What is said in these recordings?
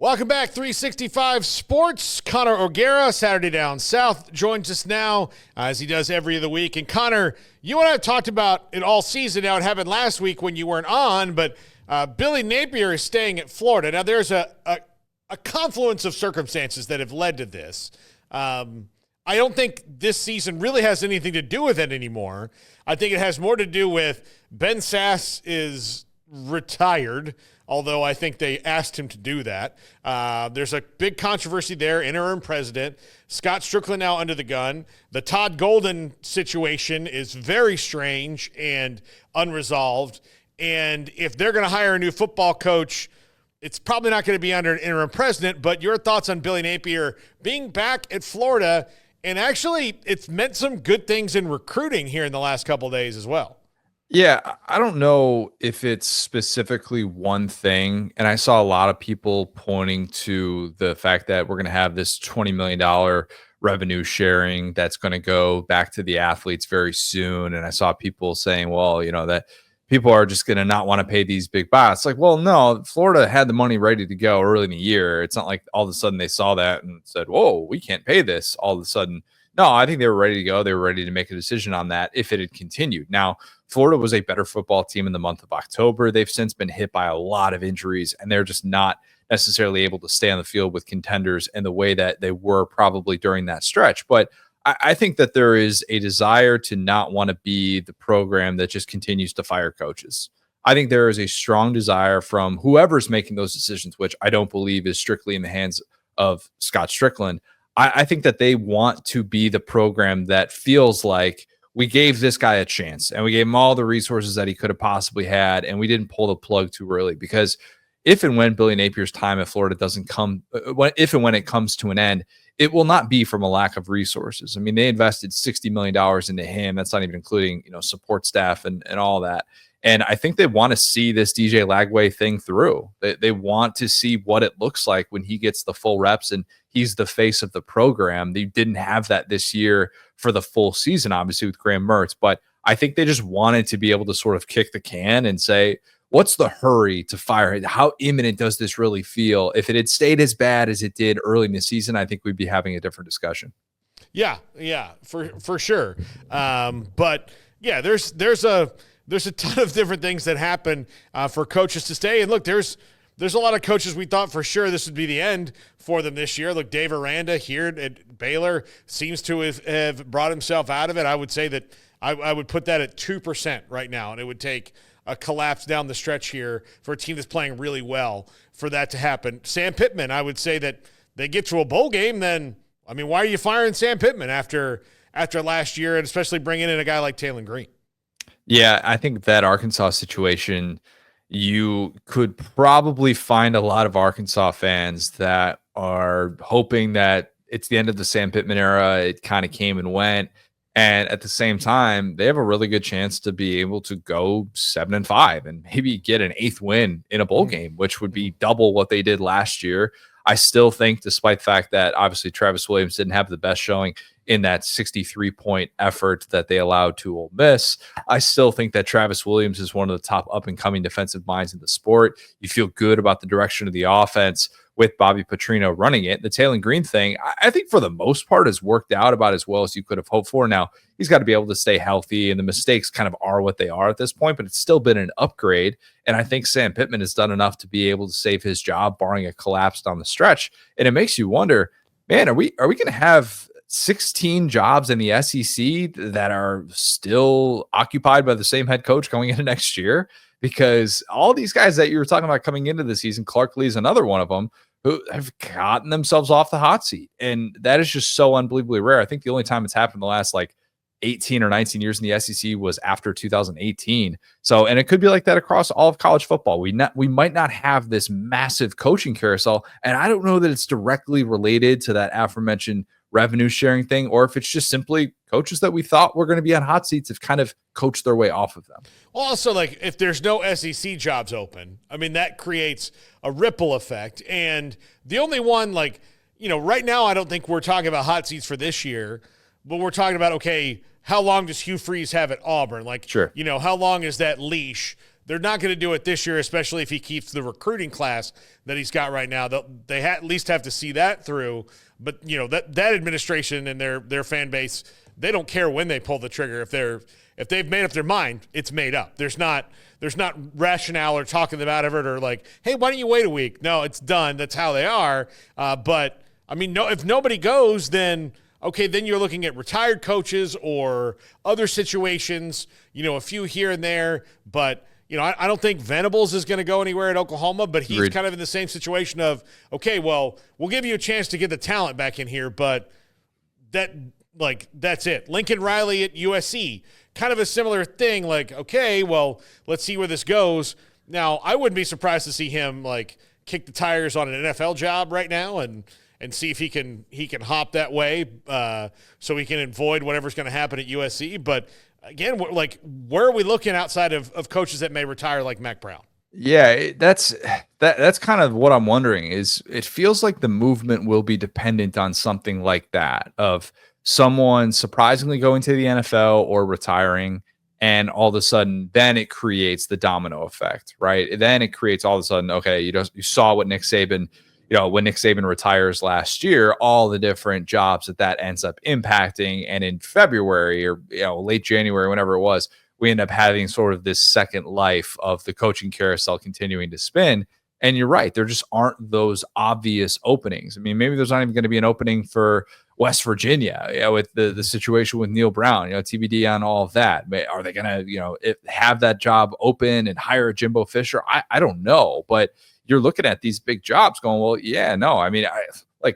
Welcome back, 365 Sports. Connor O'Gara, Saturday Down South, joins us now as he does every other week. And Connor, you and I have talked about it all season. Now, it happened last week when you weren't on, but Billy Napier is staying at Florida. Now, there's a confluence of circumstances that have led to this. I don't think this season really has anything to do with it anymore. I think it has more to do with Ben Sass is retired, although I think they asked him to do that. There's a big controversy there, interim president. Scott Strickland now under the gun. The Todd Golden situation is very strange and unresolved. And if they're going to hire a new football coach, it's probably not going to be under an interim president. But your thoughts on Billy Napier being back at Florida, and actually it's meant some good things in recruiting here in the last couple of days as well. Yeah, I don't know if it's specifically one thing. And I saw a lot of people pointing to the fact that we're going to have this $20 million revenue sharing that's going to go back to the athletes very soon. And I saw people saying, well, that people are just going to not want to pay these big buys. Like, well, no, Florida had the money ready to go early in the year. It's not like all of a sudden they saw that and said, whoa, we can't pay this all of a sudden. No, I think they were ready to go. They were ready to make a decision on that if it had continued. Now, Florida was a better football team in the month of October. They've since been hit by a lot of injuries, and they're just not necessarily able to stay on the field with contenders in the way that they were probably during that stretch. But I think that there is a desire to not want to be the program that just continues to fire coaches. I think there is a strong desire from whoever's making those decisions, which I don't believe is strictly in the hands of Scott Strickland. I think that they want to be the program that feels like we gave this guy a chance and we gave him all the resources that he could have possibly had, and we didn't pull the plug too early. Because if and when Billy Napier's time at Florida doesn't come, if and when it comes to an end, it will not be from a lack of resources. I mean, they invested $60 million into him. That's not even including, support staff and all that. And I think they want to see this DJ Lagway thing through. They want to see what it looks like when he gets the full reps and he's the face of the program. They didn't have that this year for the full season, obviously, with Graham Mertz. But I think they just wanted to be able to sort of kick the can and say, what's the hurry to fire? How imminent does this really feel? If it had stayed as bad as it did early in the season, I think we'd be having a different discussion. Yeah, for sure. But yeah, there's a ton of different things that happen for coaches to stay. And look, there's a lot of coaches we thought for sure this would be the end for them this year. Look, Dave Aranda here at Baylor seems to have brought himself out of it. I would say that I would put that at 2% right now, and it would take a collapse down the stretch here for a team that's playing really well for that to happen. Sam Pittman, I would say that they get to a bowl game, then, I mean, why are you firing Sam Pittman after last year, and especially bringing in a guy like Taylor Green? Yeah, I think that Arkansas situation, you could probably find a lot of Arkansas fans that are hoping that it's the end of the Sam Pittman era. It kind of came and went. And at the same time, they have a really good chance to be able to go 7-5 and maybe get an 8th win in a bowl game, which would be double what they did last year. I still think, despite the fact that obviously Travis Williams didn't have the best showing in that 63-point effort that they allowed to Ole Miss, I still think that Travis Williams is one of the top up-and-coming defensive minds in the sport. You feel good about the direction of the offense with Bobby Petrino running it. The Taylor Green thing, I think for the most part has worked out about as well as you could have hoped for. Now, he's got to be able to stay healthy, and the mistakes kind of are what they are at this point, but it's still been an upgrade. And I think Sam Pittman has done enough to be able to save his job, barring a collapse down the stretch. And it makes you wonder, man, are we going to have 16 jobs in the SEC that are still occupied by the same head coach going into next year? Because all these guys that you were talking about coming into the season, Clark Lee's another one of them, who have gotten themselves off the hot seat. And that is just so unbelievably rare. I think the only time it's happened in the last 18 or 19 years in the SEC was after 2018. So, and it could be like that across all of college football. We might not have this massive coaching carousel. And I don't know that it's directly related to that aforementioned revenue sharing thing, or if it's just simply coaches that we thought were going to be on hot seats have kind of coached their way off of them. Well, also, if there's no SEC jobs open, I mean, that creates a ripple effect. And the only one, right now, I don't think we're talking about hot seats for this year, but we're talking about, okay, how long does Hugh Freeze have at Auburn? Sure. How long is that leash they're not going to do it this year, especially if he keeps the recruiting class that he's got right now. They at least have to see that through. But that administration and their fan base, they don't care when they pull the trigger. If they've made up their mind, it's made up. There's not rationale or talking them out of it or like, hey, why don't you wait a week? No, it's done. That's how they are. But I mean, no, if nobody goes, then okay, then you're looking at retired coaches or other situations. A few here and there, but. I don't think Venables is going to go anywhere at Oklahoma, but he's kind of in the same situation of, okay, well, we'll give you a chance to get the talent back in here, but that's it. Lincoln Riley at USC, kind of a similar thing, like, okay, well, let's see where this goes. Now, I wouldn't be surprised to see him, kick the tires on an NFL job right now and see if he can hop that way so he can avoid whatever's going to happen at USC, but again, where are we looking outside of coaches that may retire like Mac Brown? Yeah, that's kind of what I'm wondering is it feels like the movement will be dependent on something like that of someone surprisingly going to the NFL or retiring. And all of a sudden, then it creates the domino effect, right? Then it creates all of a sudden, okay, you saw what Nick Saban, when Nick Saban retires last year, all the different jobs that ends up impacting. And in February or late January, whenever it was, we end up having sort of this second life of the coaching carousel continuing to spin. And you're right, there just aren't those obvious openings. I mean, maybe there's not even going to be an opening for West Virginia, with the situation with Neil Brown, TBD on all of that. Are they going to, have that job open and hire a Jimbo Fisher? I don't know, but you're looking at these big jobs going, well, yeah, no. I mean,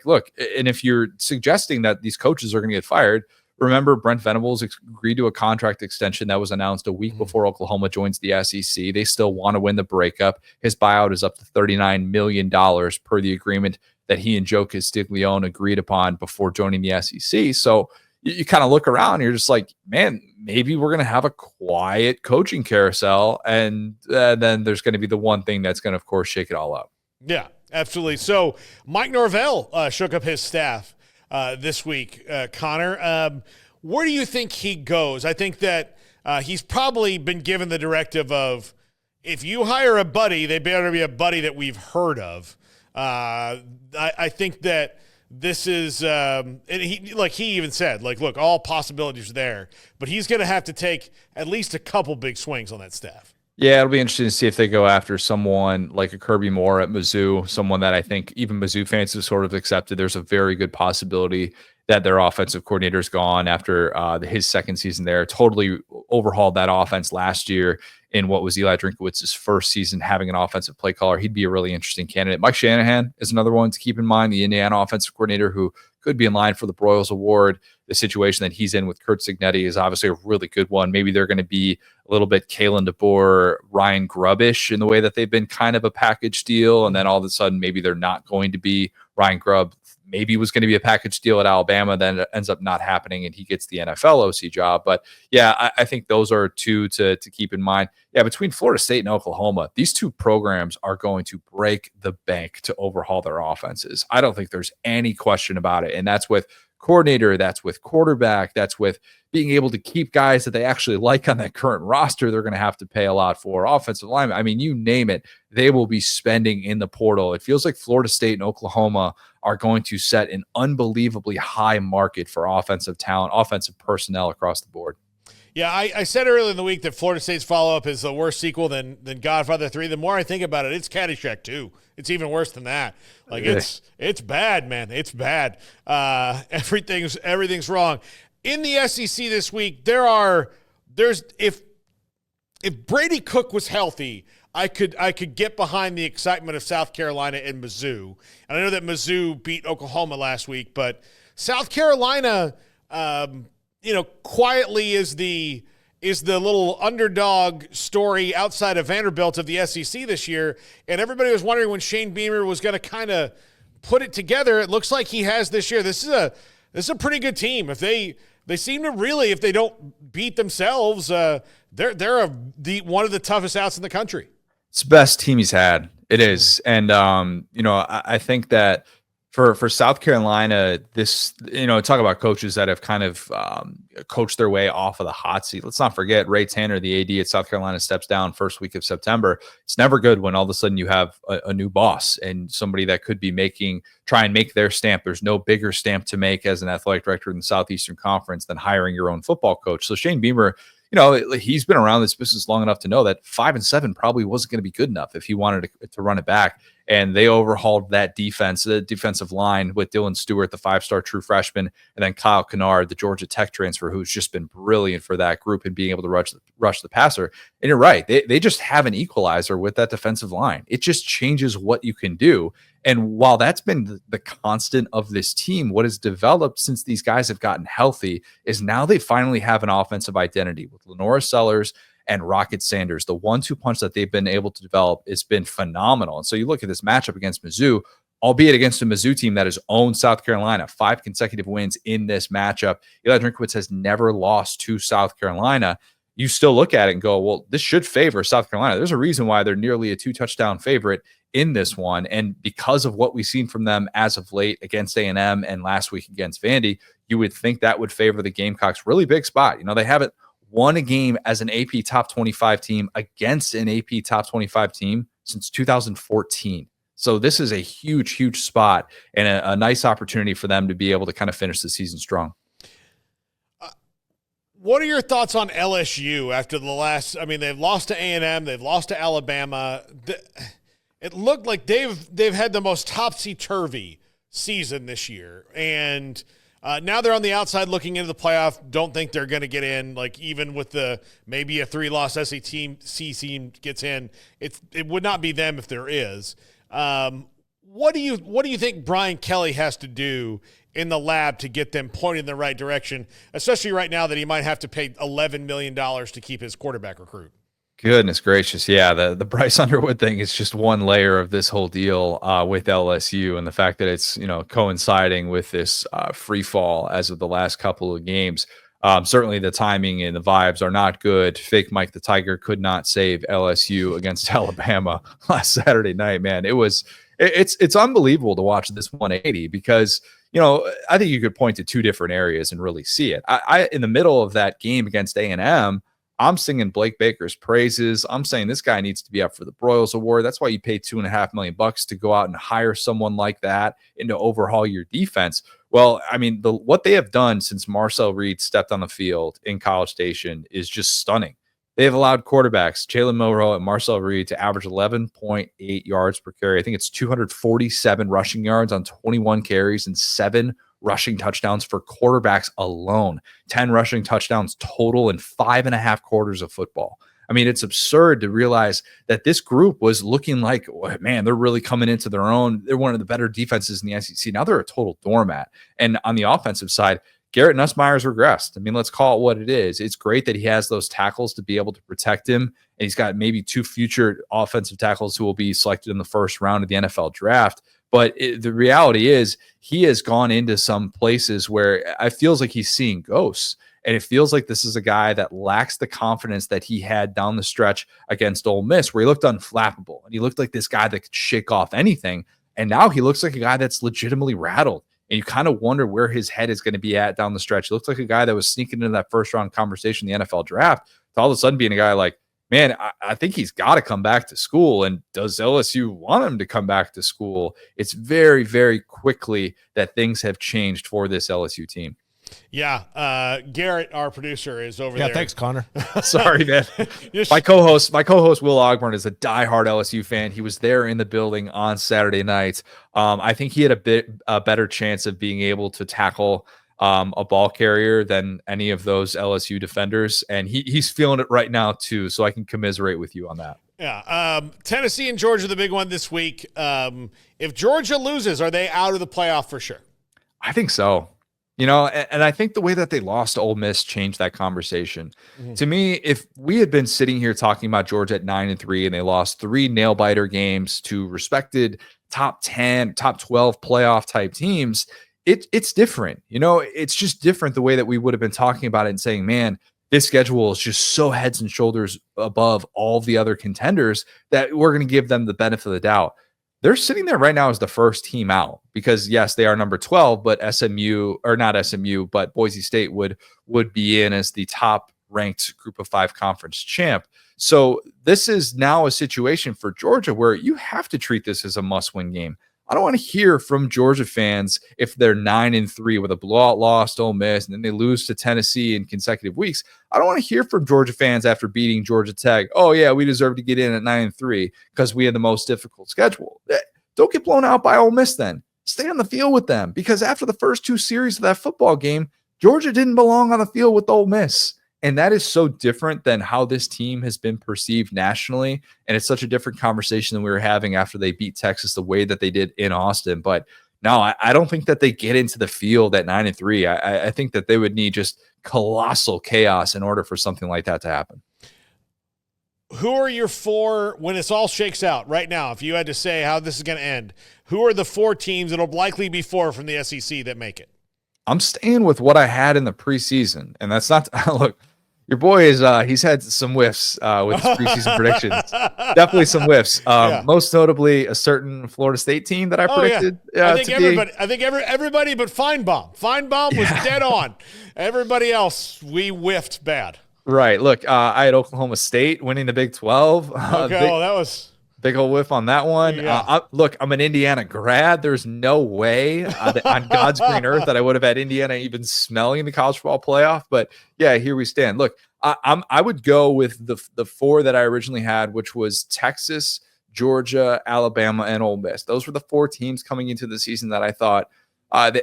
look, and if you're suggesting that these coaches are going to get fired, remember Brent Venables agreed to a contract extension that was announced a week before Oklahoma joins the SEC. They still want to win the breakup. His buyout is up to $39 million per the agreement that he and Joe Castiglione agreed upon before joining the SEC. So you kind of look around and you're just like, man, maybe we're going to have a quiet coaching carousel. And then there's going to be the one thing that's going to, of course, shake it all up. Yeah, absolutely. So Mike Norvell shook up his staff this week, Connor. Where do you think he goes? I think that he's probably been given the directive of if you hire a buddy, they better be a buddy that we've heard of. I think that this is, and he even said, look, all possibilities are there, but he's going to have to take at least a couple big swings on that staff. Yeah, it'll be interesting to see if they go after someone like a Kirby Moore at Mizzou, someone that I think even Mizzou fans have sort of accepted. There's a very good possibility that their offensive coordinator's gone after his second season there. Totally overhauled that offense last year in what was Eli Drinkowitz's first season having an offensive play caller. He'd be a really interesting candidate. Mike Shanahan is another one to keep in mind, the Indiana offensive coordinator who could be in line for the Broyles Award. The situation that he's in with Kurt Signetti is obviously a really good one. Maybe they're going to be a little bit Kalen DeBoer, Ryan Grubbish in the way that they've been kind of a package deal. And then all of a sudden, maybe they're not going to be. Ryan Grubb maybe was going to be a package deal at Alabama, then it ends up not happening and he gets the NFL OC job. But yeah, I think those are two to keep in mind. Yeah, between Florida State and Oklahoma, these two programs are going to break the bank to overhaul their offenses. I don't think there's any question about it. And that's with coordinator, that's with quarterback, that's with being able to keep guys that they actually like on that current roster. They're going to have to pay a lot for offensive linemen. I mean, you name it, they will be spending in the portal. It feels like Florida State and Oklahoma are going to set an unbelievably high market for offensive talent, offensive personnel across the board. Yeah, I said earlier in the week that Florida State's follow-up is a worse sequel than Godfather 3. The more I think about it, it's Caddyshack 2. It's even worse than that. It's bad, man. It's bad. Everything's wrong. In the SEC this week, if Brady Cook was healthy, I could get behind the excitement of South Carolina and Mizzou. And I know that Mizzou beat Oklahoma last week, but South Carolina quietly is the little underdog story outside of Vanderbilt of the SEC this year. And everybody was wondering when Shane Beamer was going to kind of put it together. It looks like he has this year. This is a pretty good team. If they seem to really, if they don't beat themselves, they're one of the toughest outs in the country. It's the best team he's had. It is. And, I think that For South Carolina, this, talk about coaches that have kind of coached their way off of the hot seat. Let's not forget Ray Tanner, the AD at South Carolina, steps down first week of September. It's never good when all of a sudden you have a new boss and somebody that could be try and make their stamp. There's no bigger stamp to make as an athletic director in the Southeastern Conference than hiring your own football coach. So Shane Beamer, he's been around this business long enough to know that 5-7 probably wasn't going to be good enough if he wanted to run it back. And they overhauled that defense, the defensive line with Dylan Stewart, the 5-star true freshman, and then Kyle Kennard, the Georgia Tech transfer, who's just been brilliant for that group and being able to rush the passer. And you're right. They just have an equalizer with that defensive line. It just changes what you can do. And while that's been the constant of this team, what has developed since these guys have gotten healthy is now they finally have an offensive identity with Lenora Sellers and Rocket Sanders. The 1-2 punch that they've been able to develop has been phenomenal. And so you look at this matchup against Mizzou, albeit against a Mizzou team that has owned South Carolina, 5 consecutive wins in this matchup. Eli Drinkwitz has never lost to South Carolina. You still look at it and go, well, this should favor South Carolina. There's a reason why they're nearly a 2-touchdown favorite in this one. And because of what we've seen from them as of late against A&M and last week against Vandy, you would think that would favor the Gamecocks. Really big spot. They haven't won a game as an AP top 25 team against an AP top 25 team since 2014. So this is a huge, huge spot and a nice opportunity for them to be able to kind of finish the season strong. What are your thoughts on LSU after the last? I mean, they've lost to A&M, they've lost to Alabama. It looked like they've had the most topsy-turvy season this year, and now they're on the outside looking into the playoff. Don't think they're going to get in. Like, even with maybe a 3-loss SEC team gets in, it would not be them if there is. What do you think Brian Kelly has to do in the lab to get them pointed in the right direction, especially right now that he might have to pay $11 million to keep his quarterback recruit? Goodness gracious. Yeah. The Bryce Underwood thing is just one layer of this whole deal with LSU, and the fact that it's, coinciding with this free fall as of the last couple of games. Certainly the timing and the vibes are not good. Fake Mike the Tiger could not save LSU against Alabama last Saturday night, man. It's unbelievable to watch this 180 because, I think you could point to 2 different areas and really see it. I in the middle of that game against A&M, I'm singing Blake Baker's praises. I'm saying this guy needs to be up for the Broyles Award. That's why you pay $2.5 million to go out and hire someone like that and to overhaul your defense. Well, I mean, what they have done since Marcel Reed stepped on the field in College Station is just stunning. They have allowed quarterbacks, Jalen Milroe and Marcel Reed, to average 11.8 yards per carry. I think it's 247 rushing yards on 21 carries and 7 rushing touchdowns for quarterbacks alone. 10 rushing touchdowns total in 5.5 quarters of football. I mean, it's absurd to realize that this group was looking like, man, they're really coming into their own. They're one of the better defenses in the SEC. Now they're a total doormat. And on the offensive side, Garrett Nussmeier's regressed. I mean, let's call it what it is. It's great that he has those tackles to be able to protect him. And he's got maybe 2 future offensive tackles who will be selected in the first round of the NFL draft. But the reality is he has gone into some places where it feels like he's seeing ghosts. And it feels like this is a guy that lacks the confidence that he had down the stretch against Ole Miss, where he looked unflappable. And he looked like this guy that could shake off anything. And now he looks like a guy that's legitimately rattled. And you kind of wonder where his head is going to be at down the stretch. He looks like a guy that was sneaking into that first round conversation in the NFL draft to all of a sudden being a guy like, man, I think he's got to come back to school. And does LSU want him to come back to school? It's very, very quickly that things have changed for this LSU team. Yeah, Garrett, our producer, is over there. Yeah, thanks, Connor. Sorry, man. My co-host Will Ogburn is a diehard LSU fan. He was there in the building on Saturday night. I think he had a better chance of being able to tackle a ball carrier than any of those LSU defenders, and he's feeling it right now too. So I can commiserate with you on that. Yeah, Tennessee and Georgia, the big one this week. If Georgia loses, are they out of the playoff for sure? I think so. And I think the way that they lost to Ole Miss changed that conversation. Mm-hmm. To me, if we had been sitting here talking about Georgia at 9-3 and they lost 3 nail-biter games to respected top 10, top 12 playoff type teams, it's different. It's just different the way that we would have been talking about it and saying, man, this schedule is just so heads and shoulders above all the other contenders that we're going to give them the benefit of the doubt. they're sitting there right now as the first team out because yes, they are number 12, but SMU or not SMU, but Boise State would be in as the top ranked group of 5 conference champ. So this is now a situation for Georgia where you have to treat this as a must-win game. I don't want to hear from Georgia fans if they're 9-3 with a blowout loss to Ole Miss and then they lose to Tennessee in consecutive weeks. I don't want to hear from Georgia fans after beating Georgia Tech. Oh yeah, we deserve to get in at 9-3 because we had the most difficult schedule. Don't get blown out by Ole Miss then. Stay on the field with them because after the first 2 series of that football game, Georgia didn't belong on the field with Ole Miss. And that is so different than how this team has been perceived nationally. And it's such a different conversation than we were having after they beat Texas the way that they did in Austin. But no, I don't think that they get into the field at 9-3. I think that they would need just colossal chaos in order for something like that to happen. Who are your 4 when this all shakes out right now? If you had to say how this is going to end, who are the 4 teams that'll likely be 4 from the SEC that make it? I'm staying with what I had in the preseason, and that's not look. Your boy is he's had some whiffs with his preseason predictions. Definitely some whiffs. Most notably, a certain Florida State team that I predicted. Yeah. I think everybody but Feinbaum. Feinbaum was dead on. Everybody else, we whiffed bad. Right. Look, I had Oklahoma State winning the Big 12. Okay, that was big old whiff on that one. Yeah. Look, I'm an Indiana grad. There's no way on God's green earth that I would have had Indiana even smelling the college football playoff. But yeah, here we stand. Look, I would go with the 4 that I originally had, which was Texas, Georgia, Alabama, and Ole Miss. Those were the 4 teams coming into the season that I thought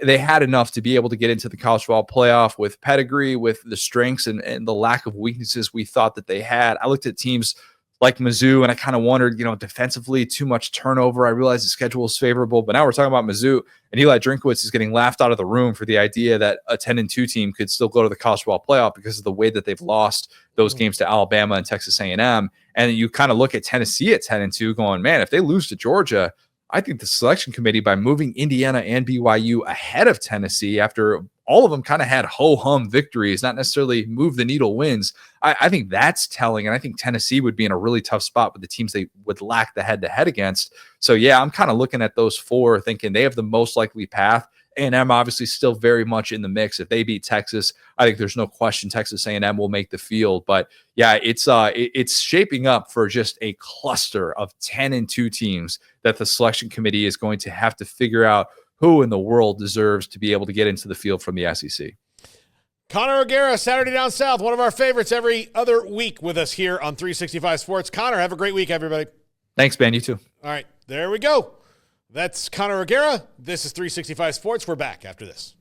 they had enough to be able to get into the college football playoff with pedigree, with the strengths and the lack of weaknesses we thought that they had. I looked at teams like Mizzou, and I kind of wondered, defensively, too much turnover. I realized the schedule is favorable, but now we're talking about Mizzou, and Eli Drinkwitz is getting laughed out of the room for the idea that a 10-2 team could still go to the college football playoff because of the way that they've lost those games to Alabama and Texas A&M. And you kind of look at Tennessee at 10-2 going, man, if they lose to Georgia, I think the selection committee, by moving Indiana and BYU ahead of Tennessee after all of them kind of had ho-hum victories, not necessarily move the needle wins, I think that's telling. And I think Tennessee would be in a really tough spot with the teams they would lack the head-to-head against. So, yeah, I'm kind of looking at those 4 thinking they have the most likely path. A&M obviously still very much in the mix. If they beat Texas, I think there's no question Texas A&M will make the field. But yeah, it's shaping up for just a cluster of 10-2 teams that the selection committee is going to have to figure out who in the world deserves to be able to get into the field from the SEC. Connor O'Gara, Saturday Down South, one of our favorites every other week with us here on 365 Sports. Connor, have a great week, everybody. Thanks, Ben. You too. All right, there we go. That's Connor O'Gara. This is 365 Sports. We're back after this.